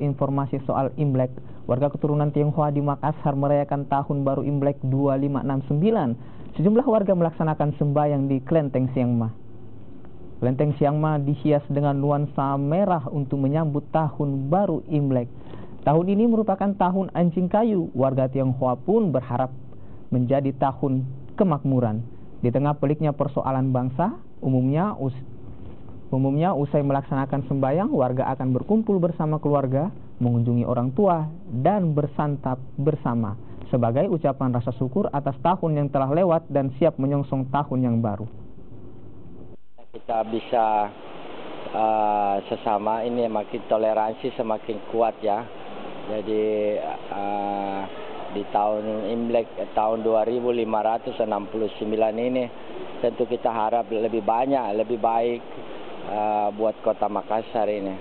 Informasi soal Imlek, warga keturunan Tionghoa di Makassar merayakan Tahun Baru Imlek 2569. Sejumlah warga melaksanakan sembahyang di Klenteng Siangma. Klenteng Siangma dihias dengan nuansa merah untuk menyambut Tahun Baru Imlek. Tahun ini merupakan tahun anjing kayu. Warga Tionghoa pun berharap menjadi tahun kemakmuran. Di tengah peliknya persoalan bangsa, umumnya usai melaksanakan sembahyang, warga akan berkumpul bersama keluarga, mengunjungi orang tua, dan bersantap bersama sebagai ucapan rasa syukur atas tahun yang telah lewat dan siap menyongsong tahun yang baru. Kita bisa sesama ini makin toleransi semakin kuat ya. Jadi di tahun Imlek tahun 2569 ini tentu kita harap lebih banyak, lebih baik buat Kota Makassar ini.